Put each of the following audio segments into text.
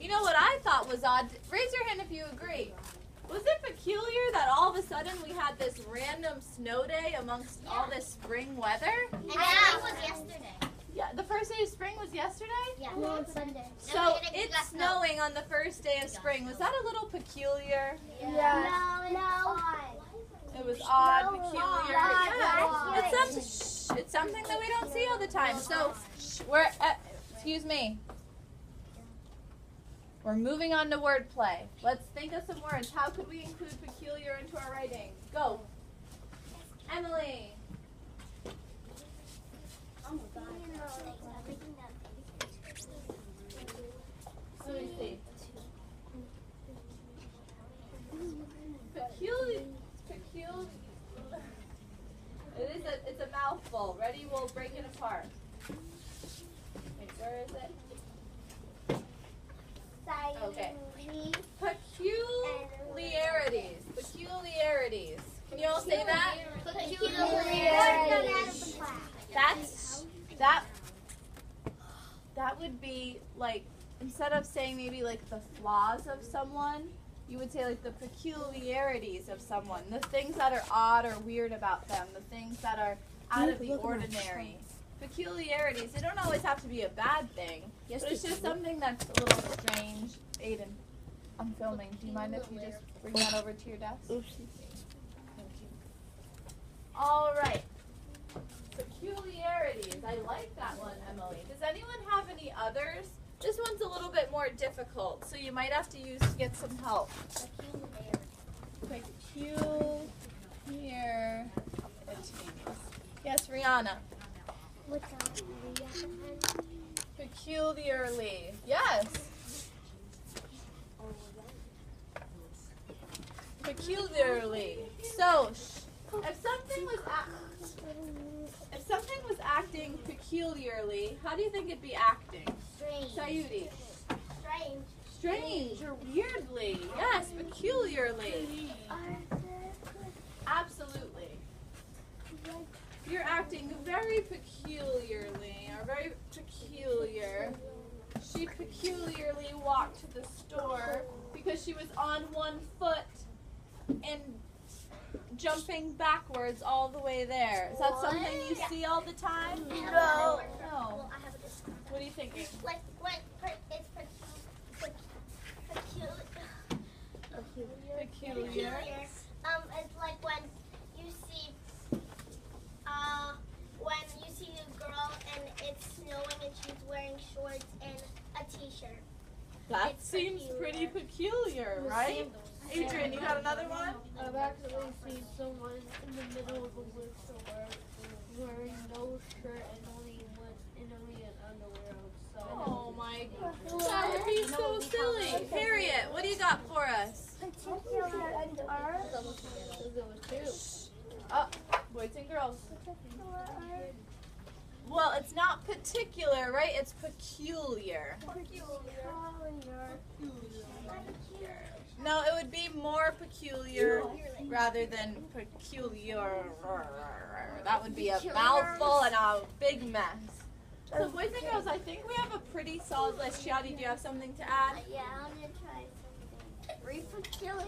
You know what I thought was odd? Raise your hand if you agree. Was it peculiar that all of a sudden we had this random snow day amongst all this spring weather? And it was yesterday. Yeah, the first day of spring was yesterday? Yeah, on Sunday. So it's snowing on the first day of spring. Was that a little peculiar? Yeah. No. It was odd, peculiar. Yeah. It's something that we don't see all the time. So we're, excuse me. We're moving on to wordplay. Let's think of some words. How could we include peculiar into our writing? Go. Emily. Let me see. Peculiar. It's a mouthful. Ready? We'll break it apart. Wait, where is it? Okay. Peculiarities. Can you all say that? That would be like, instead of saying maybe like the flaws of someone, you would say like the peculiarities of someone, the things that are odd or weird about them, the things that are out of the ordinary. Peculiarities, they don't always have to be a bad thing, but it's just something that's a little strange. Aiden, I'm filming. Do you mind if you just bring that over to your desk? Thank you. All right. Peculiarities. I like that one, Emily. Does anyone have any others? This one's a little bit more difficult, so you might have to get some help. Peculiarities. Yes, Rihanna. Peculiarly. Yes. Peculiarly. So, if something was acting peculiarly, how do you think it'd be acting? Strange. Sayuri. Strange. Strange or weirdly. Yes, peculiarly. Absolutely. You're acting very peculiarly, or very peculiar. She peculiarly walked to the store because she was on one foot and jumping backwards all the way there. Is that something you see all the time? No. No. What are you thinking? Like when it's peculiar. It's like when you see a girl and it's snowing and she's wearing shorts and a t-shirt. That seems pretty peculiar, right? Adrian, you got another one? I've actually seen someone in the middle of a wood store wearing no shirt and only an underwear outside. Oh my God, that would be so silly. Harriet, what do you got for us? Particular and art. Boys and girls. Well, it's not particular, right? It's peculiar. No, it would be more peculiar rather than peculiar. That would be a mouthful and a big mess. So boys and girls, I think we have a pretty solid list. Shadi, do you have something to add? Yeah, I'm going to try something. Re-peculiar.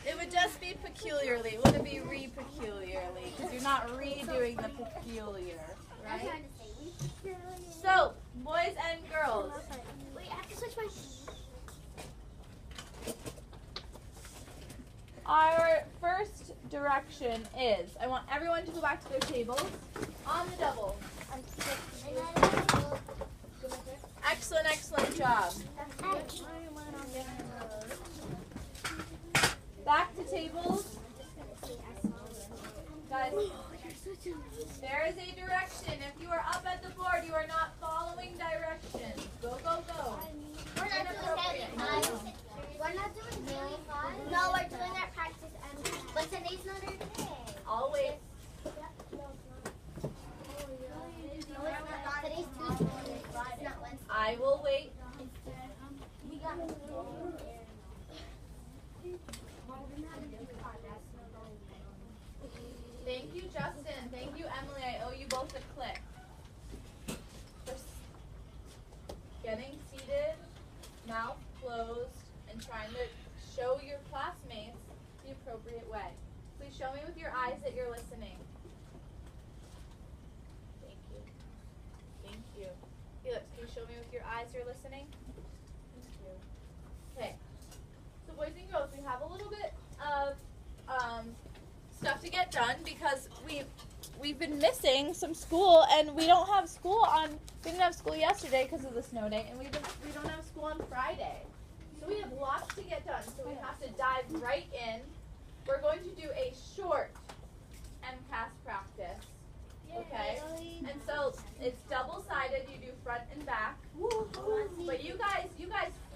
It would just be peculiarly. It wouldn't be re-peculiarly because you're not redoing the peculiar, I'm right? trying to say re-peculiar. So, boys and girls. Wait, I have to switch my... Our first direction is, I want everyone to go back to their tables on the double. Excellent, excellent job. Back to tables. Guys, there is a direction. If you are up at the board, you are not following directions. Go, go, go. We're not doing daily five. No, we're doing our practice. But today's not our day. I'll wait. Today's Tuesday. It's not Wednesday. I will wait. We got Thank you, Justin. Thank you, Emily. I owe you both a click. Get trying to show your classmates the appropriate way. Please show me with your eyes that you're listening. Thank you. Thank you. Felix, can you show me with your eyes you're listening? Thank you. Okay. So boys and girls, we have a little bit of stuff to get done because we've been missing some school, and we don't have school we didn't have school yesterday because of the snow day, and we don't have school on Friday. So we have lots to get done, so we have to dive right in. We're going to do a short MCAS practice, okay? And so it's double-sided. You do front and back. But you guys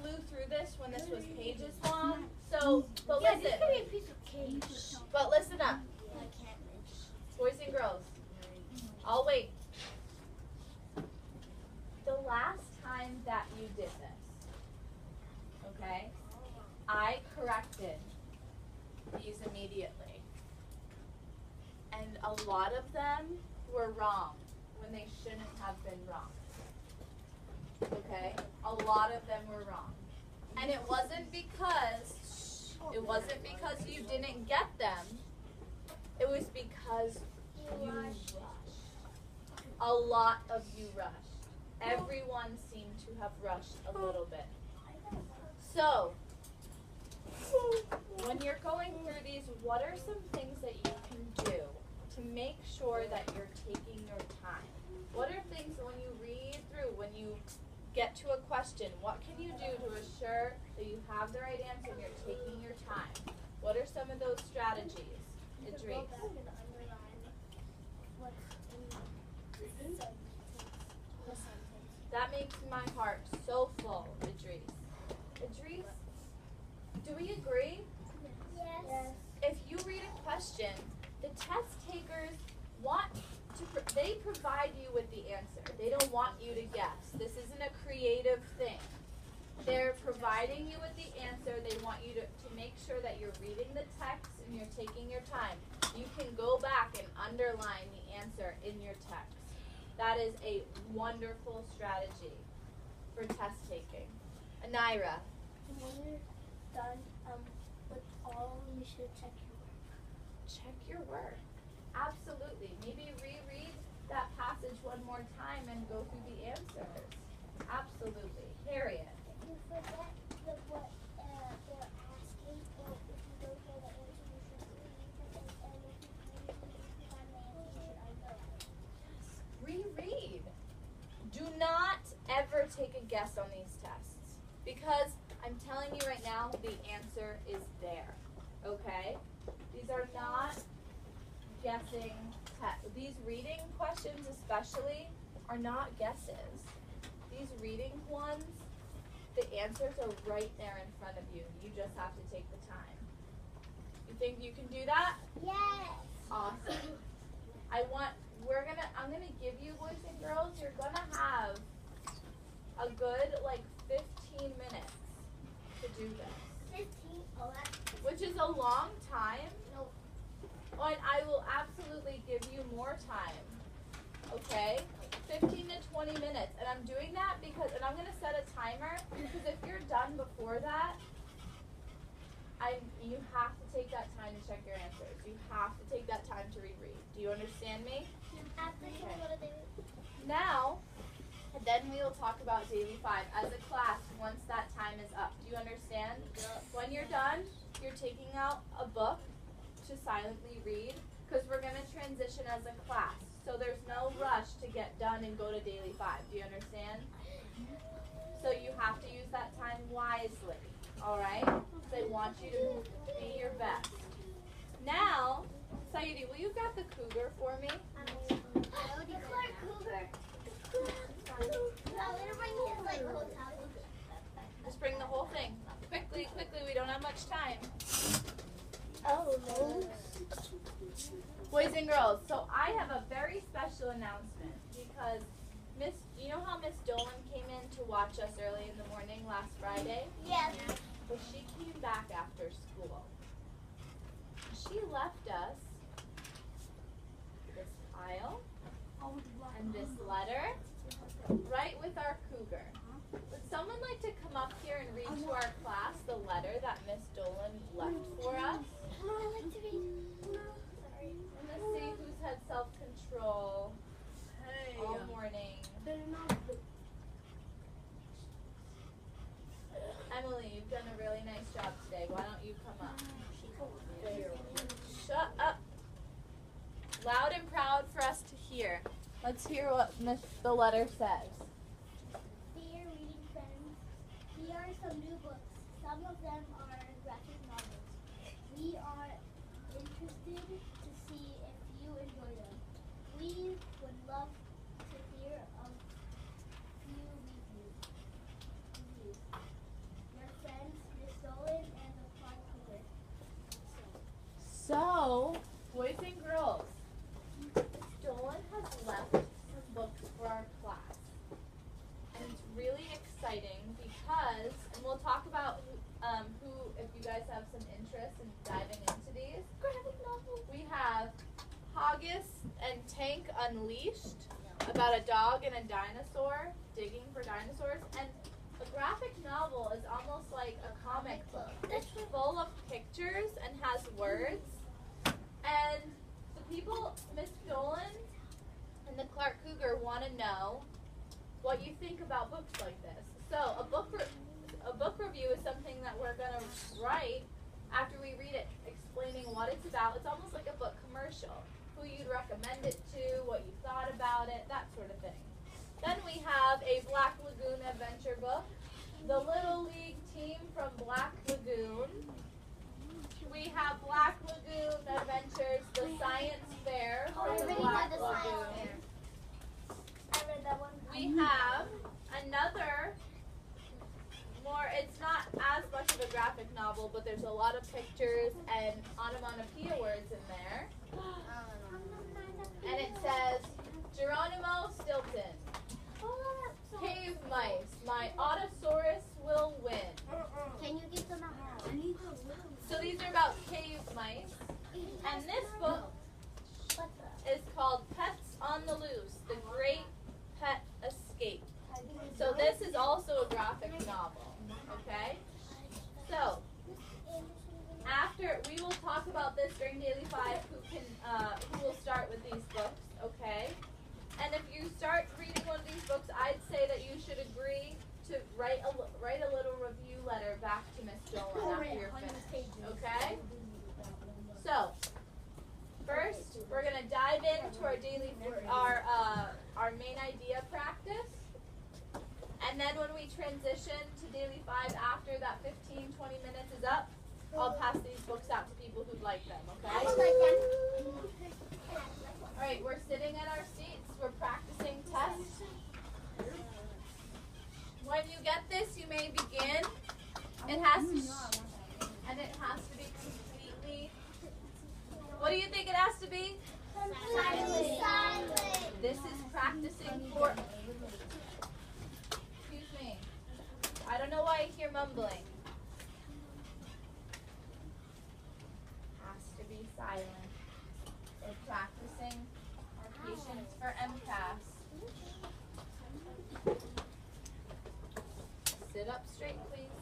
flew through this when this was pages long. So, but listen. This could be a piece of cake. But listen up, boys and girls. I'll wait. The last time that you did this, okay, I corrected these immediately. And a lot of them were wrong when they shouldn't have been wrong. Okay? A lot of them were wrong. And it wasn't because you didn't get them. It was because you rushed. A lot of you rushed. Everyone seemed to have rushed a little bit. So, when you're going through these, what are some things that you can do to make sure that you're taking your time? What are things when you read through, when you get to a question, what can you do to assure that you have the right answer and you're taking your time? What are some of those strategies? Idris. That makes my heart so full, Idris. Idris, do we agree? Yes. If you read a question, the test takers they provide you with the answer. They don't want you to guess. This isn't a creative thing. They're providing you with the answer. They want you to make sure that you're reading the text and you're taking your time. You can go back and underline the answer in your text. That is a wonderful strategy for test taking. Anira. When you're done with all, you should check your work. Check your work. Absolutely. Maybe reread that passage one more time and go through the answers. Absolutely. Harriet. If you forget what they're asking, or if you don't know the answer, you should reread it. And if you have the answer, you should underline it. Reread. Do not ever take a guess on these tests, because I'm telling you right now, the answer is there. Okay? These are not guessing tests. These reading questions especially are not guesses. These reading ones, the answers are right there in front of you. You just have to take the time. You think you can do that? Yes. Awesome. I'm gonna give you, boys and girls, you're gonna have a good 15 minutes to do this. 15? Oh, that's... Which is a long time. No. And I will absolutely give you more time. Okay? 15 to 20 minutes. And I'm doing that because, and I'm gonna set a timer, because if you're done before that, you have to take that time to check your answers. You have to take that time to reread. Do you understand me? Now, then we will talk about Daily 5 as a class once that time is up. Do you understand? When you're done, you're taking out a book to silently read, because we're going to transition as a class. So there's no rush to get done and go to Daily 5. Do you understand? So you have to use that time wisely. Alright? They want you to be your best. Now, Sayuri, will you grab the cougar for me? Declare cougar. Just bring the whole thing. Quickly, we don't have much time. Oh, no. Boys and girls, so I have a very special announcement, because you know how Miss Dolan came in to watch us early in the morning last Friday? Yes. Well, she came back after school. She left us this pile and this letter right with our cougar. Would someone like to come up here and read to our class the letter loud and proud for us to hear. Let's hear what the letter says. Dear reading friends, here are some new books. Some of them are graphic novels. We are interested to see if you enjoy them. We would love to hear of few reviews. Your friends, Miss Dolan and the Clark Cougar. So, boys and girls, Dolan has left some books for our class. And it's really exciting because, and we'll talk about who, if you guys have some interest in diving into these. We have Haggis and Tank Unleashed, about a dog and a dinosaur digging for dinosaurs. And a graphic novel is almost like a comic book. It's full of pictures and has words. And the people, Miss Dolan and the Clark Cougar, want to know what you think about books like this. So a book review is something that we're going to write after we read it, explaining what it's about. It's almost like a book commercial. Who you'd recommend it to, what you thought about it, that sort of thing. Then we have a Black Lagoon adventure book. The Little League team from Black Lagoon. We have Black Lagoon Adventures, the Science Fair from the Black Lagoon. I read that one. We have another it's not as much of a graphic novel, but there's a lot of pictures and onomatopoeia words in there. And it says, Geronimo Stilton, cave mice, my Autosaurus will win. Can you get them out? So these are about cave mice. And this book is called Pets on the Loose, The Great Pet Escape. So this is also a graphic novel, okay? So, after, we will talk about this during Daily 5, who will start with these books, okay? And if you start reading one of these books, I'd say that you should agree to write a little review letter back to Miss Dolan after you're finished, okay? So, first, we're gonna dive into our main idea practice. And then when we transition to Daily 5 after that 15-20 minutes is up, I'll pass these books out to people who'd like them, okay? Alright, we're sitting at our seats. We're practicing tests. When you get this, you may begin. It has to be completely... What do you think it has to be? Silent. This is practicing for... I don't know why I hear mumbling. Has to be silent. We're practicing our patience for MCAS. Sit up straight, please.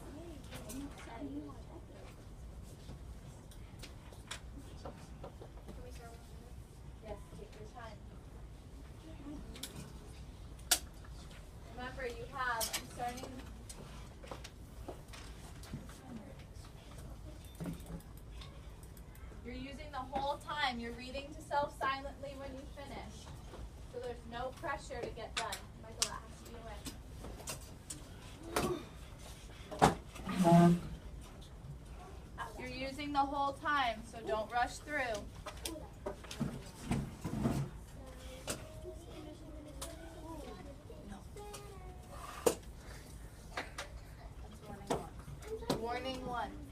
Yes, take your time. Remember, you have, I'm starting... You're using the whole time. You're reading to self silently when you finish. So there's no pressure to get done. Michael, that has to be away. You're using the whole time, so don't rush through. That's warning 1. Warning 1.